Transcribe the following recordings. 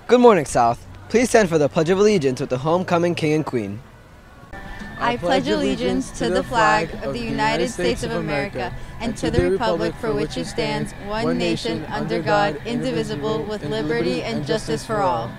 Good morning, South. Please stand for the Pledge of Allegiance with the homecoming King and Queen. I pledge allegiance to the flag of the United States of America and to the republic for which it stands, one nation, under God, indivisible, with liberty and justice for all.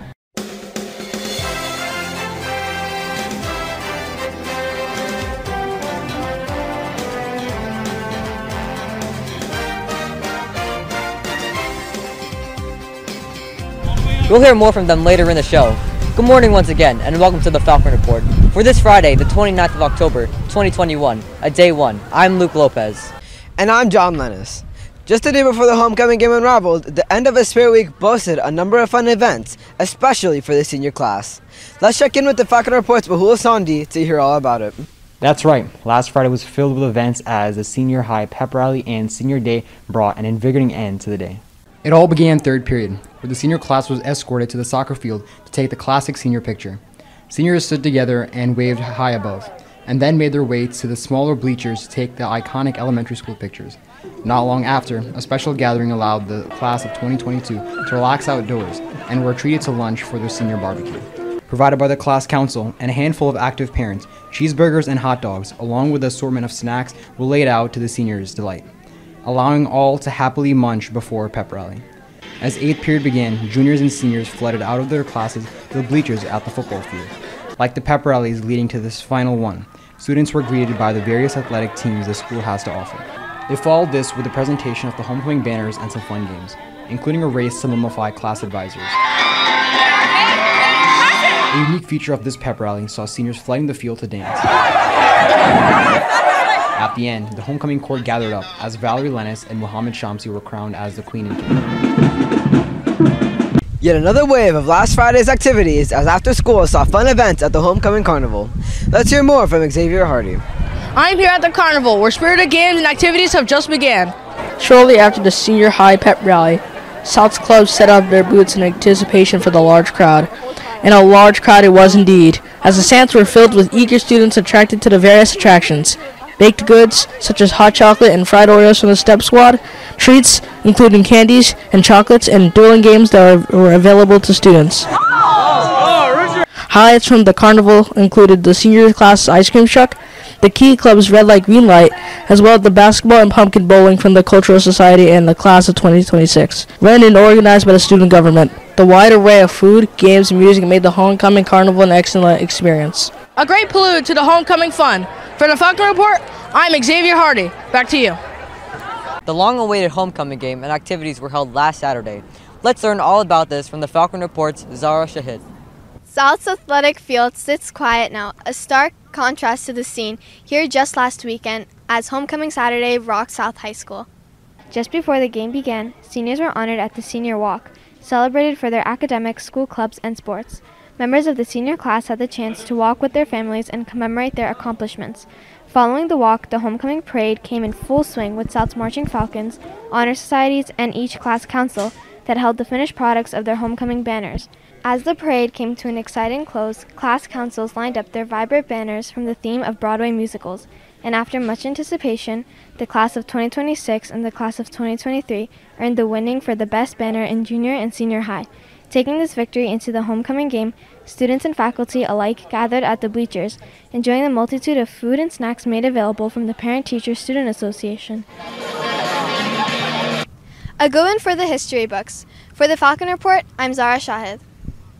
We'll hear more from them later in the show. Good morning once again, and welcome to the Falcon Report. For this Friday, the 29th of October, 2021, a day one, I'm Luke Lopez. And I'm John Lennis. Just a day before the homecoming game unraveled, the end of a Spirit Week boasted a number of fun events, especially for the senior class. Let's check in with the Falcon Report's Bahula Sandi to hear all about it. That's right. Last Friday was filled with events as the senior high pep rally and senior day brought an invigorating end to the day. It all began third period, where the senior class was escorted to the soccer field to take the classic senior picture. Seniors stood together and waved high above, and then made their way to the smaller bleachers to take the iconic elementary school pictures. Not long after, a special gathering allowed the class of 2022 to relax outdoors and were treated to lunch for their senior barbecue. Provided by the class council and a handful of active parents, cheeseburgers and hot dogs, along with an assortment of snacks, were laid out to the seniors' delight, allowing all to happily munch before pep rally. As 8th period began, juniors and seniors flooded out of their classes to the bleachers at the football field. Like the pep rallies leading to this final one, students were greeted by the various athletic teams the school has to offer. They followed this with a presentation of the homecoming banners and some fun games, including a race to mummify class advisors. A unique feature of this pep rally saw seniors flooding the field to dance. At the end, the homecoming court gathered up as Valerie Lennis and Muhammad Shamsi were crowned as the Queen and King. Yet another wave of last Friday's activities as after school saw fun events at the Homecoming Carnival. Let's hear more from Xavier Hardy. I'm here at the carnival where spirited games and activities have just began. Shortly after the senior high pep rally, South's clubs set up their booths in anticipation for the large crowd. And a large crowd it was indeed, as the stands were filled with eager students attracted to the various attractions. Baked goods, such as hot chocolate and fried Oreos from the Step Squad, treats, including candies and chocolates, and dueling games that were available to students. Highlights from the carnival included the senior class ice cream truck, the Key Club's Red Light, Green Light, as well as the basketball and pumpkin bowling from the Cultural Society and the class of 2026. Run and organized by the student government. The wide array of food, games, and music made the homecoming carnival an excellent experience. A great prelude to the homecoming fun. For the Falcon Report, I'm Xavier Hardy. Back to you. The long-awaited homecoming game and activities were held last Saturday. Let's learn all about this from the Falcon Report's Zara Shahid. South's athletic field sits quiet now, a stark contrast to the scene here just last weekend as Homecoming Saturday rocked South High School. Just before the game began, seniors were honored at the Senior Walk, celebrated for their academics, school clubs, and sports. Members of the senior class had the chance to walk with their families and commemorate their accomplishments. Following the walk, the homecoming parade came in full swing with South's marching Falcons, honor societies, and each class council that held the finished products of their homecoming banners. As the parade came to an exciting close, class councils lined up their vibrant banners from the theme of Broadway musicals, and after much anticipation, the class of 2026 and the class of 2023 earned the winning for the best banner in junior and senior high. Taking this victory into the homecoming game, students and faculty alike gathered at the bleachers, enjoying the multitude of food and snacks made available from the Parent-Teacher Student Association. A good one for the history books. For the Falcon Report, I'm Zara Shahid.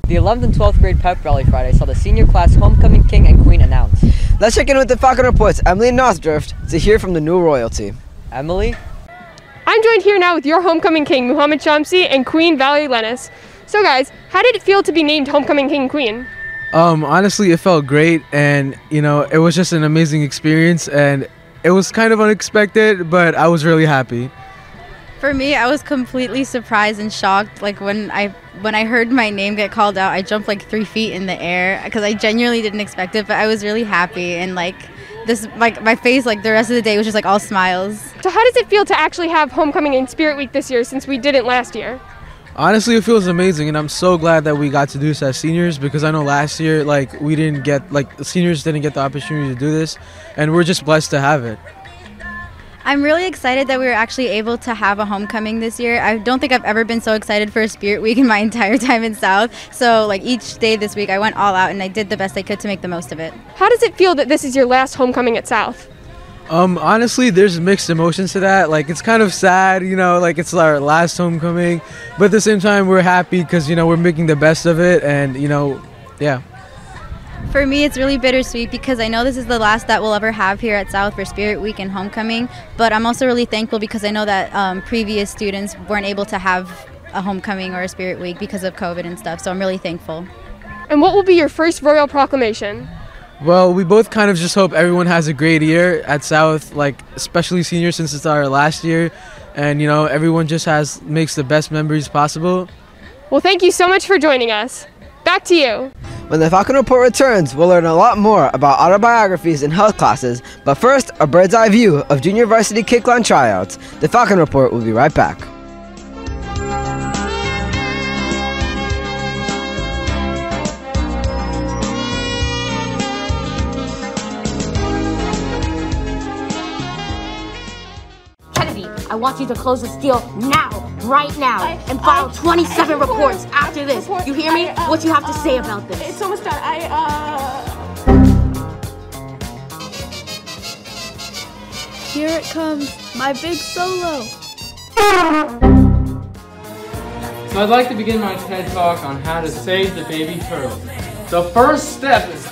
The 11th and 12th grade pep rally Friday saw the senior class homecoming king and queen announced. Let's check in with the Falcon Report's Emily Northdrift to hear from the new royalty. Emily? I'm joined here now with your homecoming king, Muhammad Shamsi, and Queen Valerie Lennis. So guys, how did it feel to be named homecoming king and queen? Honestly, it felt great, and it was just an amazing experience, and it was kind of unexpected, but I was really happy. For me, I was completely surprised and shocked. Like when I heard my name get called out, I jumped like 3 feet in the air because I genuinely didn't expect it, but I was really happy, and my face, like the rest of the day was just like all smiles. So how does it feel to actually have homecoming in Spirit Week this year since we didn't last year? Honestly, it feels amazing, and I'm so glad that we got to do this as seniors, because I know last year, seniors didn't get the opportunity to do this, and we're just blessed to have it. I'm really excited that we were actually able to have a homecoming this year. I don't think I've ever been so excited for a Spirit Week in my entire time in South. So like each day this week I went all out and I did the best I could to make the most of it. How does it feel that this is your last homecoming at South? Honestly, there's mixed emotions to that. Like, it's kind of sad, like it's our last homecoming, but at the same time we're happy because, we're making the best of it, and, yeah. For me, it's really bittersweet because I know this is the last that we'll ever have here at South for Spirit Week and homecoming, but I'm also really thankful because I know that previous students weren't able to have a homecoming or a Spirit Week because of COVID and stuff, so I'm really thankful. And what will be your first royal proclamation? Well, we both kind of just hope everyone has a great year at South, like especially seniors since it's our last year, and everyone just makes the best memories possible. Well, thank you so much for joining us. Back to you. When the Falcon Report returns, we'll learn a lot more about autobiographies and health classes, but first, a bird's eye view of junior varsity kickline tryouts. The Falcon Report will be right back. I want you to close this deal now, right now, and file 27 reports after this. You hear me? What you have to say about this? It's almost done. Here it comes, my big solo. So I'd like to begin my TED Talk on how to save the baby turtle. The first step is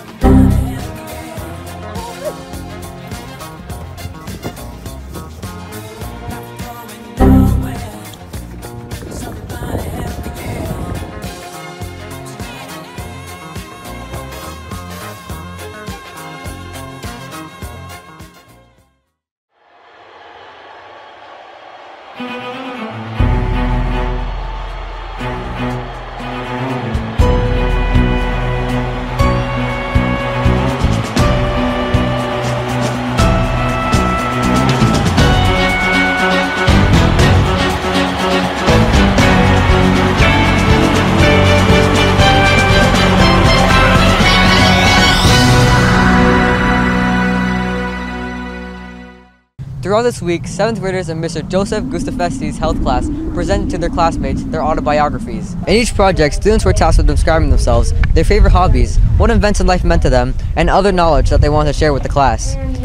Throughout this week, 7th graders in Mr. Joseph Gustafesti's health class presented to their classmates their autobiographies. In each project, students were tasked with describing themselves, their favorite hobbies, what events in life meant to them, and other knowledge that they wanted to share with the class. And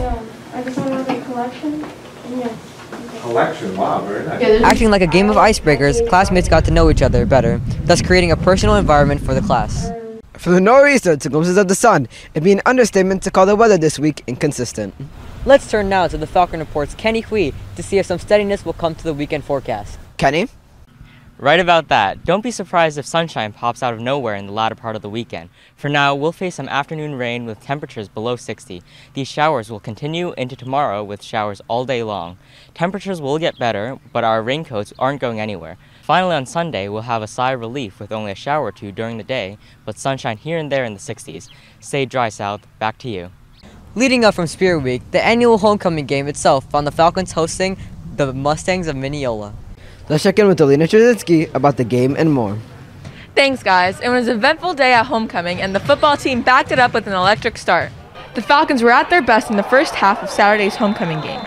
I just want to make a collection. Collection, wow, very nice. Acting like a game of icebreakers, classmates got to know each other better, thus creating a personal environment for the class. From the nor'easter to glimpses of the sun, it'd be an understatement to call the weather this week inconsistent. Let's turn now to the Falcon Report's Kenny Hui to see if some steadiness will come to the weekend forecast. Kenny? Right about that. Don't be surprised if sunshine pops out of nowhere in the latter part of the weekend. For now, we'll face some afternoon rain with temperatures below 60. These showers will continue into tomorrow with showers all day long. Temperatures will get better, but our raincoats aren't going anywhere. Finally, on Sunday, we'll have a sigh of relief with only a shower or two during the day, but sunshine here and there in the 60s. Stay dry, South. Back to you. Leading up from Spirit Week, the annual homecoming game itself found the Falcons hosting the Mustangs of Mineola. Let's check in with Alina Trzynski about the game and more. Thanks, guys. It was an eventful day at homecoming, and the football team backed it up with an electric start. The Falcons were at their best in the first half of Saturday's homecoming game.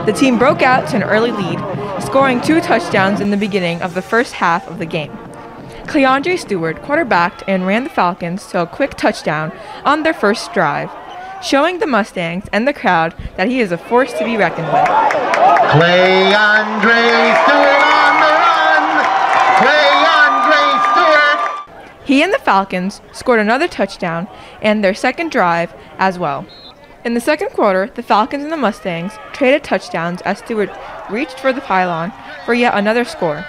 The team broke out to an early lead, scoring 2 touchdowns in the beginning of the first half of the game. Cleandre Stewart quarterbacked and ran the Falcons to a quick touchdown on their first drive, showing the Mustangs and the crowd that he is a force to be reckoned with. Cleandre Stewart on the run! Cleandre Stewart! He and the Falcons scored another touchdown and their second drive as well. In the second quarter, the Falcons and the Mustangs traded touchdowns as Stewart reached for the pylon for yet another score.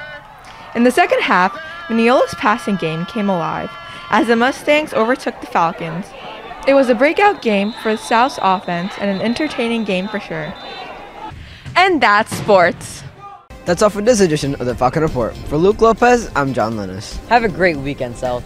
In the second half, Mineola's passing game came alive as the Mustangs overtook the Falcons. It was a breakout game for the South's offense and an entertaining game for sure. And that's sports. That's all for this edition of the Falcon Report. For Luke Lopez, I'm John Lennis. Have a great weekend, South.